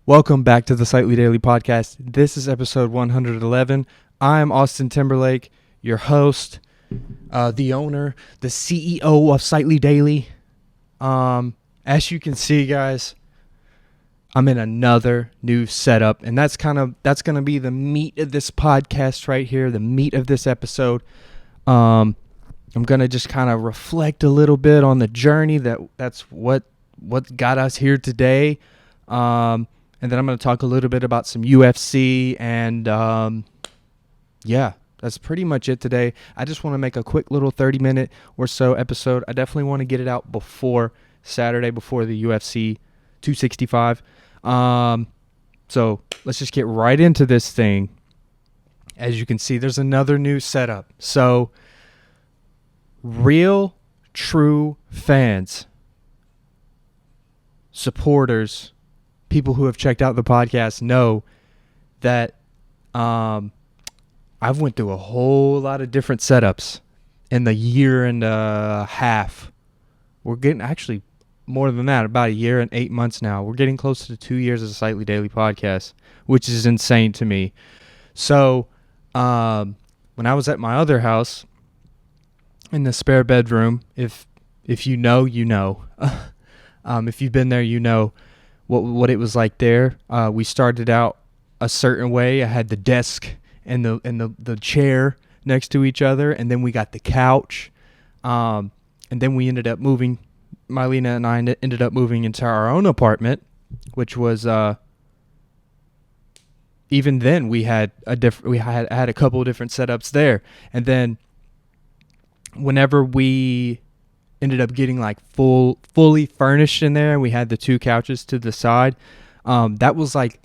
Welcome back to the Slightlee Daily Podcast. This is episode 111. I'm Austin Timberlake, your host, the owner, the CEO of Slightlee Daily. As you can see, guys, I'm in another new setup, and that's going to be the meat of this podcast right here, the meat of this episode. I'm going to just kind of reflect a little bit on the journey that's what got us here today. And then I'm going to talk a little bit about some UFC, and yeah, that's pretty much it today. I just want to make a quick little 30-minute or so episode. I definitely want to get it out before Saturday, before the UFC 265. So let's just get right into this thing. As you can see, there's another new setup. So real, true fans, supporters, people who have checked out the podcast know that I've went through a whole lot of different setups in the year and a half. We're getting actually more than that, about a year and 8 months now. We're getting close to 2 years as a Slightlee Daily Podcast, which is insane to me. So when I was at my other house in the spare bedroom, if you know, you know. If you've been there, you know what it was like there. We started out a certain way. I had the desk and the chair next to each other, and then we got the couch, and then we ended up moving. Mylena and I ended up moving into our own apartment, which was even then we had a couple of different setups there, and then whenever we ended up getting like fully furnished in there, we had the two couches to the side. That was like,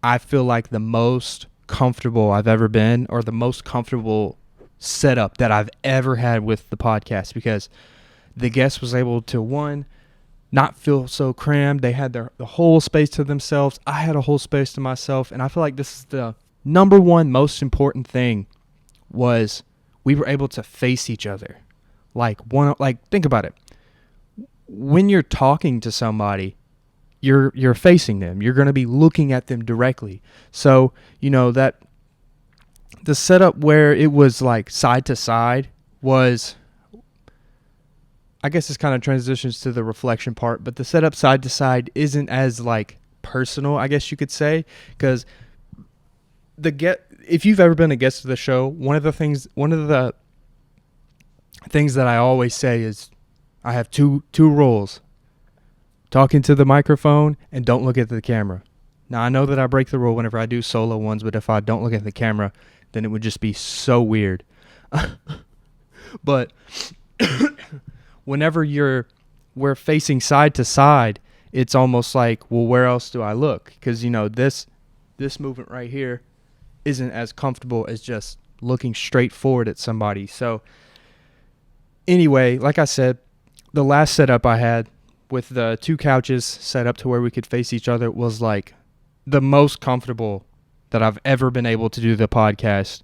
I feel like the most comfortable I've ever been, or the most comfortable setup that I've ever had with the podcast, because the guest was able to, one, not feel so crammed. They had the whole space to themselves. I had a whole space to myself. And I feel like this is the number one most important thing, was we were able to face each other. Think about it. When you're talking to somebody, you're facing them. You're going to be looking at them directly. So, that the setup where it was like side to side was, I guess this kind of transitions to the reflection part, but the setup side to side isn't as like personal, I guess you could say, because if you've ever been a guest of the show, one of the things that I always say is I have two rules: talking to the microphone and don't look at the camera. Now, I know that I break the rule whenever I do solo ones, but if I don't look at the camera, then it would just be so weird. But whenever we're facing side to side, it's almost like, well, where else do I look? Because, this movement right here isn't as comfortable as just looking straight forward at somebody. So anyway, like I said, the last setup I had with the two couches set up to where we could face each other was like the most comfortable that I've ever been able to do the podcast.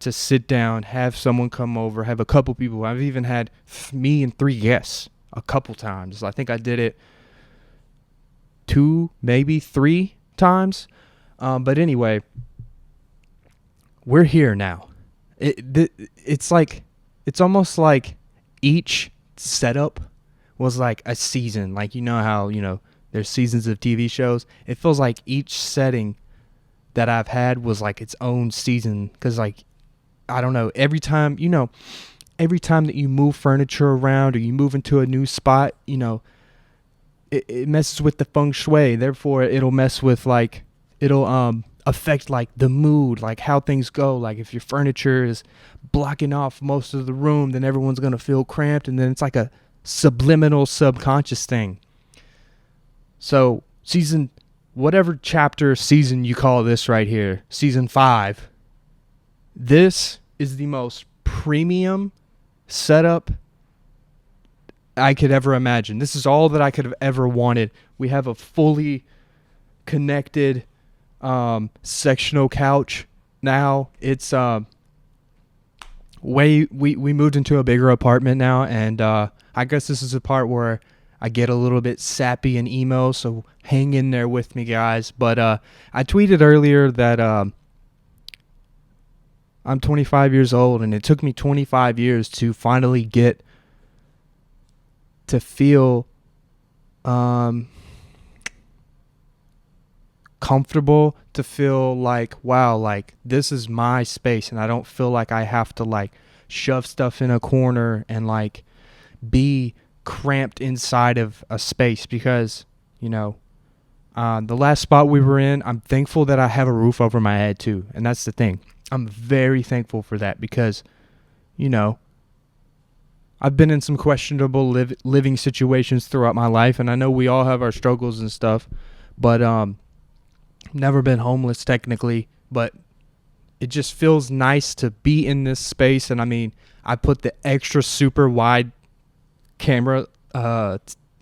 To sit down, have someone come over, have a couple people. I've even had me and 3 guests a couple times. I think I did it 2, maybe 3 times. But anyway, we're here now. It's almost like each setup was like a season. Like, how, there's seasons of TV shows. It feels like each setting that I've had was like its own season. Because, like, I don't know, every time that you move furniture around or you move into a new spot, it messes with the feng shui. Therefore, it'll mess with, like, it'll affect, like, the mood, like how things go. Like, if your furniture is blocking off most of the room, then everyone's going to feel cramped, and then it's like a subliminal subconscious thing. So whatever chapter season you call this right here, season 5, this is the most premium setup I could ever imagine. This is all that I could have ever wanted. We have a fully connected sectional couch now. It's we moved into a bigger apartment now, and I guess this is the part where I get a little bit sappy and emo, so hang in there with me, guys. But I tweeted earlier that I'm 25 years old, and it took me 25 years to finally get to feel comfortable, to feel like, wow, like this is my space, and I don't feel like I have to like shove stuff in a corner and like be cramped inside of a space. Because the last spot we were in, I'm thankful that I have a roof over my head too, and that's the thing. I'm very thankful for that, because I've been in some questionable living situations throughout my life, and I know we all have our struggles and stuff, but never been homeless technically. But it just feels nice to be in this space. And I mean, I put the extra super wide camera,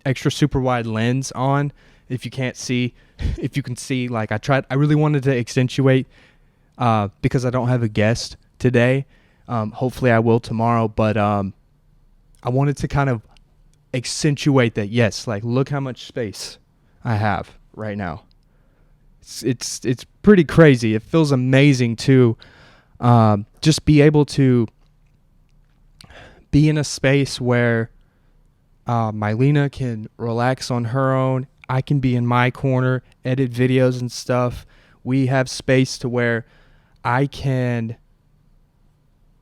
extra super wide lens on. If you can't see, if you can see, like I really wanted to accentuate, because I don't have a guest today. Hopefully I will tomorrow, but I wanted to kind of accentuate that. Yes, like look how much space I have right now. It's pretty crazy. It feels amazing to just be able to be in a space where Mylena can relax on her own. I can be in my corner, edit videos and stuff. We have space to where I can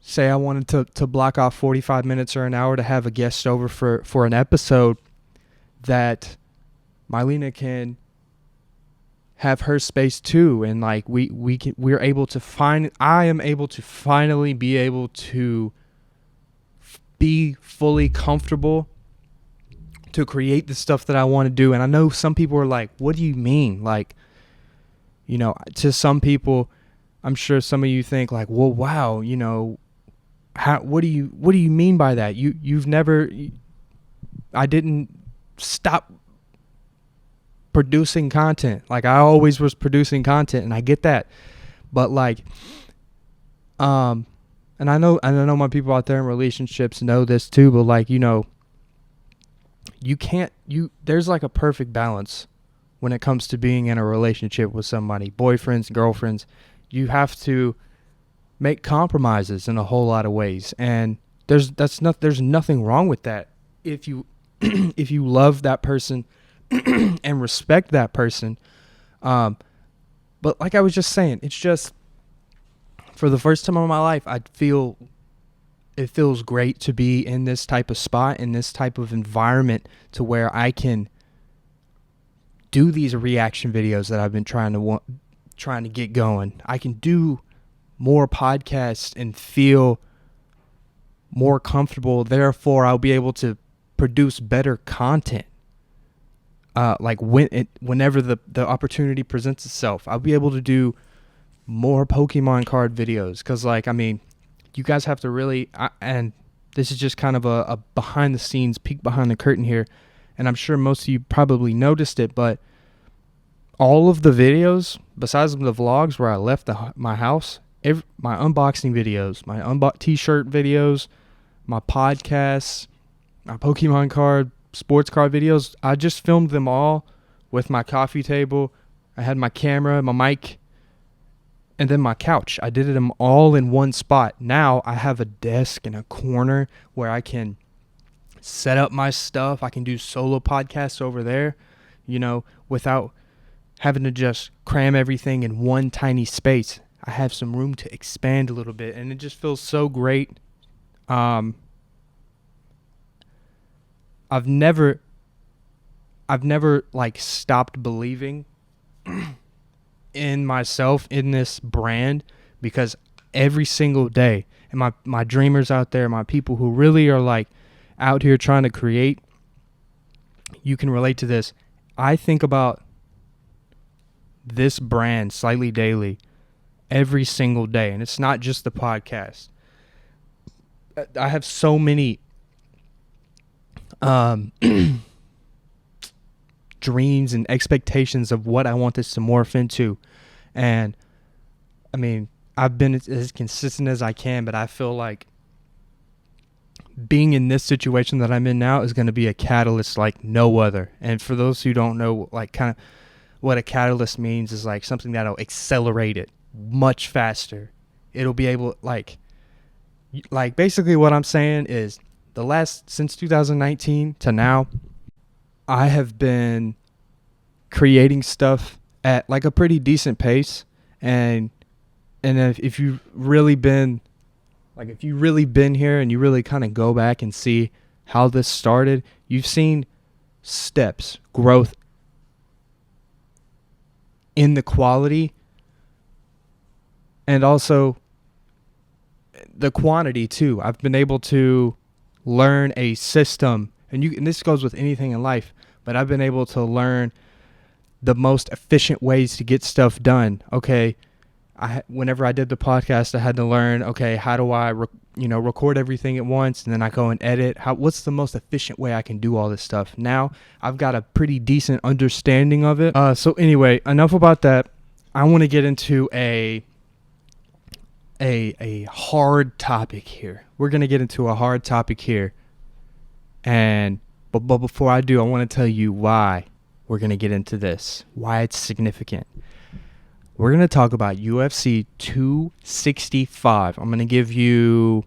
say I wanted to block off 45 minutes or an hour to have a guest over for an episode, that Mylena can have her space too. And like we're able to I am able to finally be able to be fully comfortable to create the stuff that I want to do. And I know some people are like, what do you mean? Like, to some people, I'm sure some of you think like, well, wow, what do you mean by that? I didn't stop producing content. Like I always was producing content, and I get that. But like, and I know my people out there in relationships know this too, but like, there's like a perfect balance when it comes to being in a relationship with somebody, boyfriends, girlfriends. You have to make compromises in a whole lot of ways, and there's nothing wrong with that if you if you love that person and respect that person. But like I was just saying, it's just for the first time in my life, it feels great to be in this type of spot, in this type of environment, to where I can do these reaction videos that I've been trying to get going. I can do more podcasts and feel more comfortable. Therefore, I'll be able to produce better content. Whenever the opportunity presents itself, I'll be able to do more Pokemon card videos. Because, like, I mean, you guys have to really, and this is just kind of a behind the scenes, peek behind the curtain here, and I'm sure most of you probably noticed it, but all of the videos, besides the vlogs where I left my house, my unboxing videos, my t-shirt videos, my podcasts, my Pokemon card, sports card videos, I just filmed them all with my coffee table. I had my camera, my mic, and then my couch. I did them all in one spot. Now I have a desk in a corner where I can set up my stuff. I can do solo podcasts over there, without having to just cram everything in one tiny space. I have some room to expand a little bit, and it just feels so great. I've never like stopped believing in myself, in this brand, because every single day, and my dreamers out there, my people who really are like out here trying to create, you can relate to this. I think about this brand, Slightly Daily, every single day, and it's not just the podcast. I have so many dreams and expectations of what I want this to morph into, and I mean, I've been as consistent as I can, but I feel like being in this situation that I'm in now is going to be a catalyst like no other. And for those who don't know, like kind of what a catalyst means is like something that'll accelerate it much faster. It'll be able like basically what I'm saying is since 2019 to now, I have been creating stuff at like a pretty decent pace. And if you've really been here and you really kind of go back and see how this started, you've seen steps, growth in the quality and also the quantity too. I've been able to learn a system, and this goes with anything in life, but I've been able to learn the most efficient ways to get stuff done. Okay, whenever I did the podcast, I had to learn, okay, how do I record everything at once, and then I go and edit. What's the most efficient way I can do all this stuff? Now I've got a pretty decent understanding of it. So anyway, enough about that. I want to get into a hard topic here. We're gonna get into a hard topic here, but before I do, I want to tell you why we're gonna get into this. Why it's significant. We're going to talk about UFC 265. I'm going to give you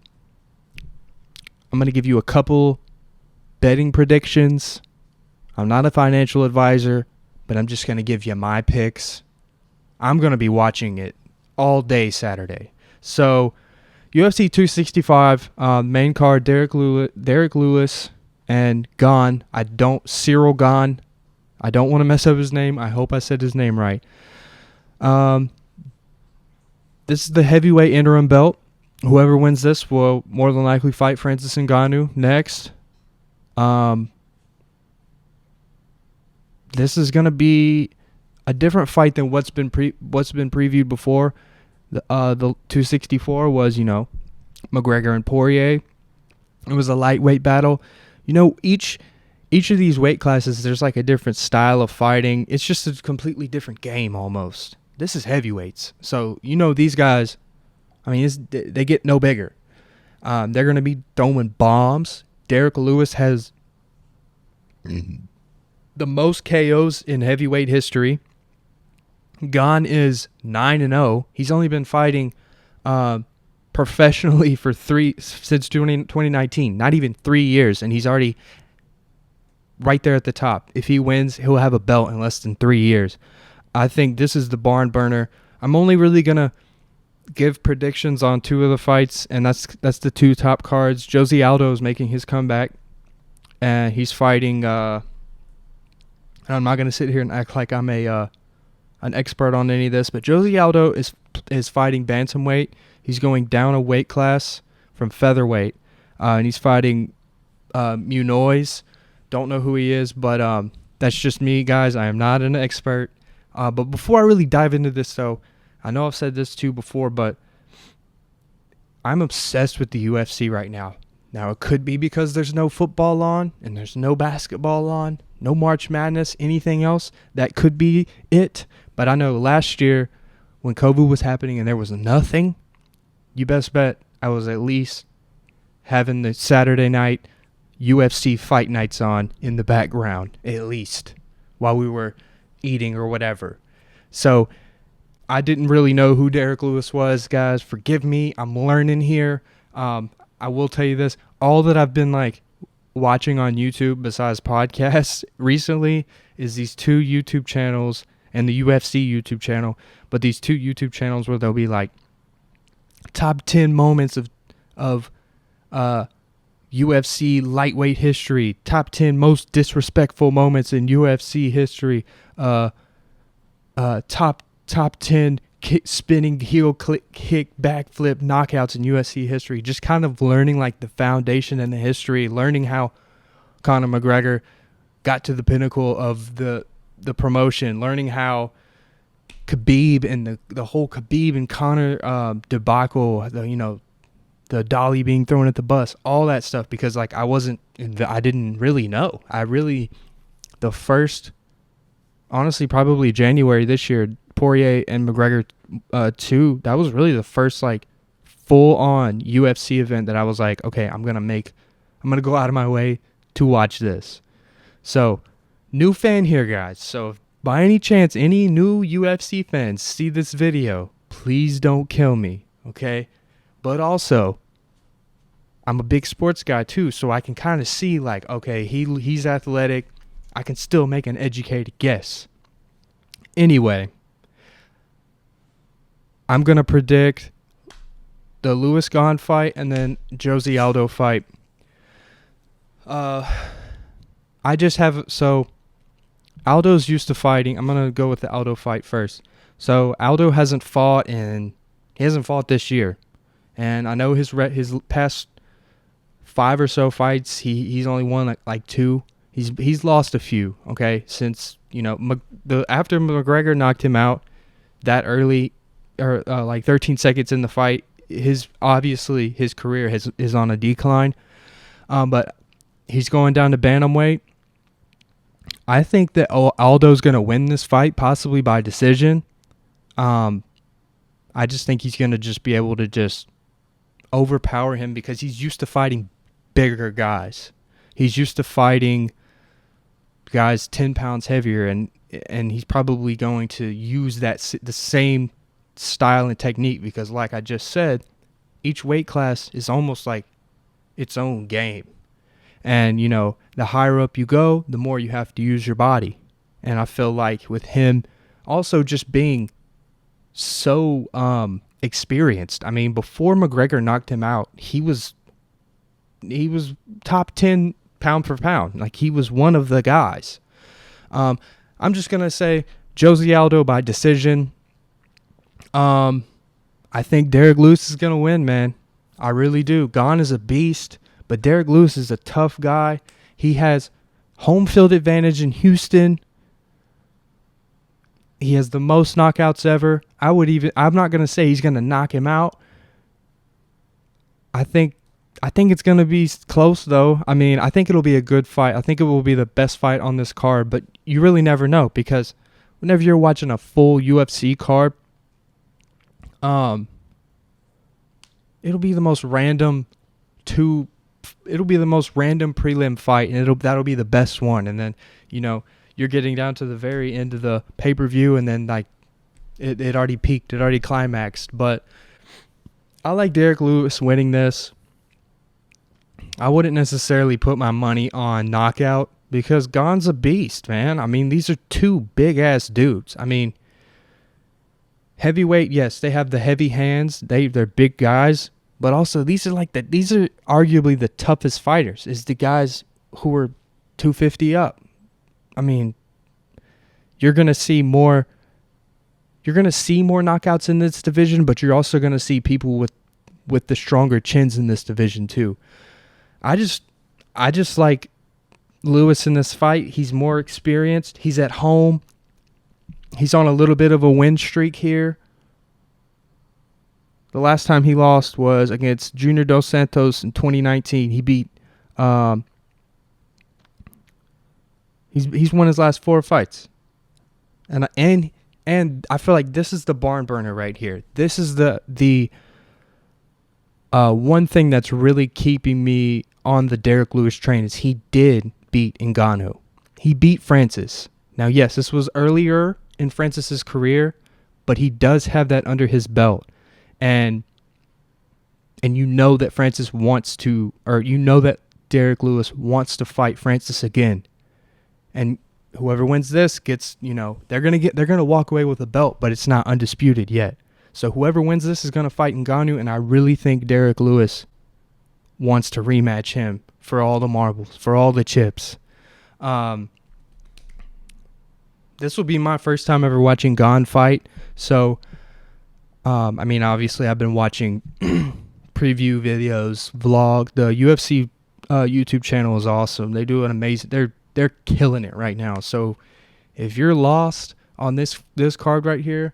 a couple betting predictions. I'm not a financial advisor, but I'm just going to give you my picks. I'm going to be watching it all day Saturday. So, UFC 265, main card, Derek Lewis and Gane. Cyril Gane. I don't want to mess up his name. I hope I said his name right. This is the heavyweight interim belt. Whoever wins this will more than likely fight Francis Ngannou next. This is going to be a different fight than what's been previewed before. The 264 was, McGregor and Poirier. It was a lightweight battle. Each of these weight classes, there's like a different style of fighting. It's just a completely different game almost. This is heavyweights. So, these guys, they get no bigger. They're going to be throwing bombs. Derek Lewis has the most KOs in heavyweight history. Gane is 9-0. He's only been fighting professionally since 2019. Not even 3 years, and he's already right there at the top. If he wins, he'll have a belt in less than 3 years. I think this is the barn burner. I'm only really going to give predictions on two of the fights, and that's the two top cards. Jose Aldo is making his comeback, and he's fighting I'm not going to sit here and act like I'm an expert on any of this, but Jose Aldo is fighting bantamweight. He's going down a weight class from featherweight, and he's fighting Munoz. Don't know who he is, but that's just me, guys. I am not an expert. But before I really dive into this, though, I know I've said this too before, but I'm obsessed with the UFC right now. Now, it could be because there's no football on and there's no basketball on, no March Madness, anything else. That could be it. But I know last year when COVID was happening and there was nothing, you best bet I was at least having the Saturday night UFC fight nights on in the background, at least, while we were eating or whatever. So I didn't really know who Derek Lewis was, guys. Forgive me. I'm learning here. I will tell you this. All that I've been watching on YouTube besides podcasts recently is these two YouTube channels and the UFC YouTube channel. But these two YouTube channels where they'll be top 10 moments of UFC lightweight history, top 10 most disrespectful moments in UFC history, top 10 spinning heel kick backflip knockouts in UFC history. Just kind of learning the foundation and the history, learning how Conor McGregor got to the pinnacle of the promotion, learning how Khabib and the whole Khabib and Conor debacle, the dolly being thrown at the bus, all that stuff, because I didn't really know. Honestly, probably January this year, Poirier and McGregor 2, that was really the first full on UFC event that I was okay, I'm going to make I'm going to go out of my way to watch this. So, new fan here, guys. So, if by any chance any new UFC fans see this video, please don't kill me, okay? But also, I'm a big sports guy too, so I can kind of see like, okay, he's athletic. I can still make an educated guess. Anyway, I'm going to predict the Lewis Gane fight and then Jose Aldo fight. Aldo's used to fighting. I'm going to go with the Aldo fight first. So Aldo hasn't fought this year. And I know his past 5 or so fights, he's only won like 2. He's lost a few, okay? Since, after McGregor knocked him out that early, or like 13 seconds in the fight, his career is on a decline. But he's going down to bantamweight. I think that Aldo's going to win this fight, possibly by decision. I just think he's going to just be able to just overpower him because he's used to fighting bigger guys. He's used to fighting guys 10 pounds heavier, and he's probably going to use the same style and technique because, like I just said, each weight class is almost like its own game. And, the higher up you go, the more you have to use your body. And I feel like with him also just being so experienced. I mean, before McGregor knocked him out, he was top 10 pound for pound. Like, he was one of the guys. I'm just going to say Jose Aldo by decision. I think Derek Lewis is going to win, man. I really do. Gane is a beast, but Derek Lewis is a tough guy. He has home field advantage in Houston. He has the most knockouts ever. I'm not going to say he's going to knock him out. I think it's going to be close, though. I mean, I think it'll be a good fight. I think it will be the best fight on this card, but you really never know because whenever you're watching a full UFC card, it'll be the most random prelim fight, and that'll be the best one. And then, you're getting down to the very end of the pay-per-view, and then like it already peaked, it already climaxed. But I like Derek Lewis winning this. I wouldn't necessarily put my money on knockout because Gane's a beast, man. I mean, these are 2 big-ass dudes. I mean, heavyweight, yes, they have the heavy hands. They're big guys. But also, these are arguably the toughest fighters, is the guys who are 250 up. I mean, you're going to see more knockouts in this division, but you're also going to see people with the stronger chins in this division too. I just like Lewis in this fight. He's more experienced. He's at home. He's on a little bit of a win streak here. The last time he lost was against Junior Dos Santos in 2019. He beat he's won his last 4 fights. And I feel like this is the barn burner right here. This is the one thing that's really keeping me on the Derek Lewis train is he did beat Ngannou. He beat Francis. Now, yes, this was earlier in Francis's career, but he does have that under his belt. And that Francis wants to, or that Derek Lewis wants to fight Francis again. And whoever wins this gets, they're gonna walk away with a belt, but it's not undisputed yet. So whoever wins this is gonna fight Ngannou, and I really think Derek Lewis wants to rematch him for all the marbles, for all the chips. This will be my first time ever watching Gane fight. So, I mean, obviously I've been watching preview videos, vlog. The UFC YouTube channel is awesome. They do an amazing. They're killing it right now. So if you're lost on this card right here,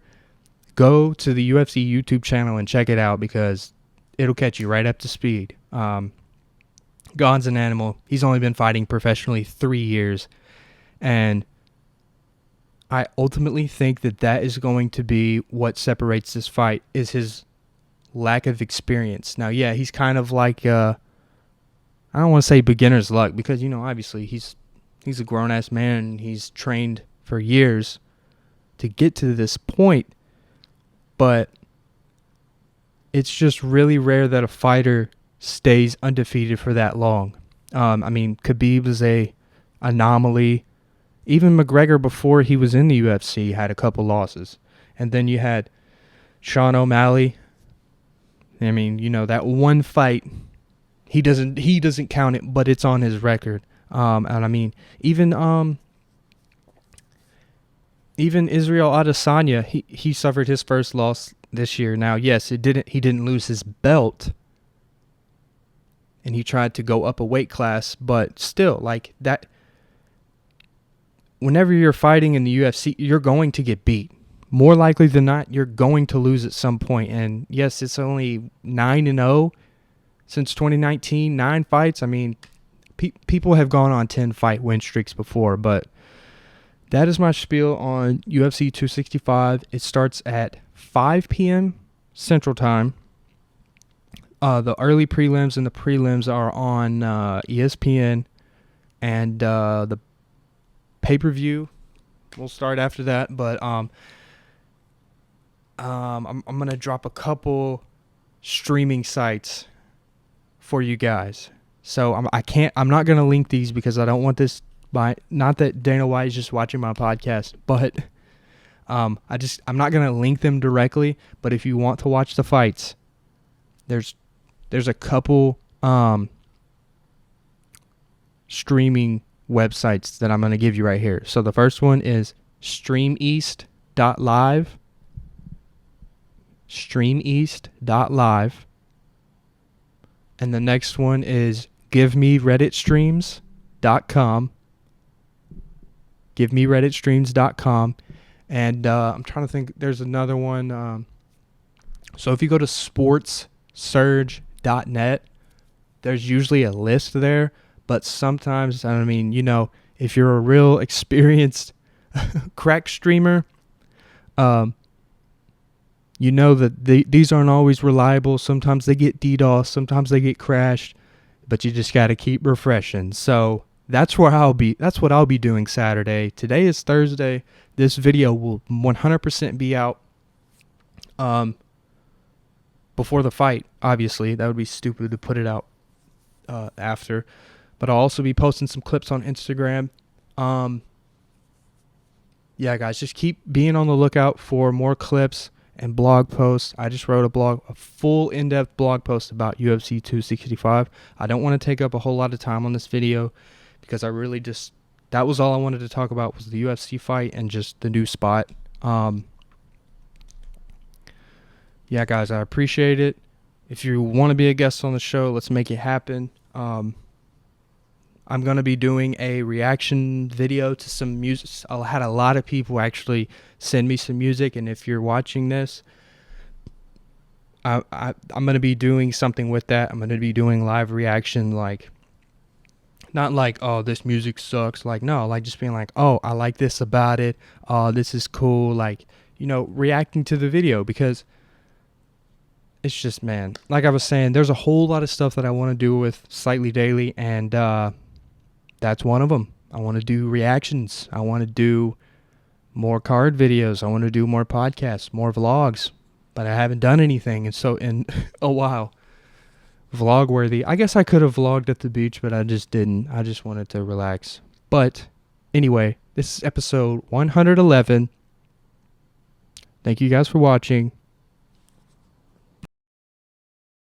go to the UFC YouTube channel and check it out because it'll catch you right up to speed. Gane's an animal. He's only been fighting professionally 3 years, and I ultimately think that is going to be what separates this fight is his lack of experience. Now, yeah, he's kind of like I don't want to say beginner's luck because, obviously he's a grown-ass man and he's trained for years to get to this point. But it's just really rare that a fighter stays undefeated for that long. Khabib is a anomaly. Even McGregor, before he was in the UFC, had a couple losses. And then you had Sean O'Malley. That one fight, he doesn't count it, but it's on his record. Even Israel Adesanya, he suffered his first loss this year. Now, yes, he didn't lose his belt, and he tried to go up a weight class, but still, like that. Whenever you're fighting in the UFC, you're going to get beat. More likely than not, you're going to lose at some point. And yes, it's only 9-0 since 2019, 9 fights. People have gone on 10 fight win streaks before, but that is my spiel on UFC 265. It starts at 5 p.m. Central Time. The early prelims and the prelims are on ESPN, and the pay-per-view will start after that. But I'm gonna drop a couple streaming sites for you guys. So I'm not gonna link these because I don't want this. Not that Dana White is just watching my podcast, but I'm not gonna link them directly. But if you want to watch the fights, there's a couple streaming websites that I'm gonna give you right here. So the first one is streameast.live. Streameast.live. And the next one is givemeredditstreams.com. givemeredditstreams.com. And I'm trying to think, there's another one. So if you go to sportssurge.net, there's usually a list there. But sometimes, if you're a real experienced crack streamer, that these aren't always reliable. Sometimes they get DDoS, sometimes they get crashed, but you just got to keep refreshing. So that's what I'll be doing Saturday. Today is Thursday. This video will 100% be out before the fight. Obviously, that would be stupid to put it out after. But I'll also be posting some clips on Instagram. Yeah, guys, just keep being on the lookout for more clips and blog posts. I just wrote a full in-depth blog post about UFC 265. I don't want to take up a whole lot of time on this video because that was all I wanted to talk about was the UFC fight and just the new spot. Yeah, guys, I appreciate it. If you want to be a guest on the show, let's make it happen. I'm going to be doing a reaction video to some music. I had a lot of people actually send me some music, and if you're watching this, I'm going to be doing something with that. I'm going to be doing live reaction, not like, oh, this music sucks. No, just being like, oh, I like this about it. Oh, this is cool. Reacting to the video because it's just, man, like I was saying, there's a whole lot of stuff that I want to do with Slightlee Daily, and that's one of them. I want to do reactions. I want to do more card videos. I want to do more podcasts, more vlogs, but I haven't done anything in a while. Vlog worthy. I guess I could have vlogged at the beach, but I just didn't. I just wanted to relax. But anyway, this is episode 111. Thank you guys for watching.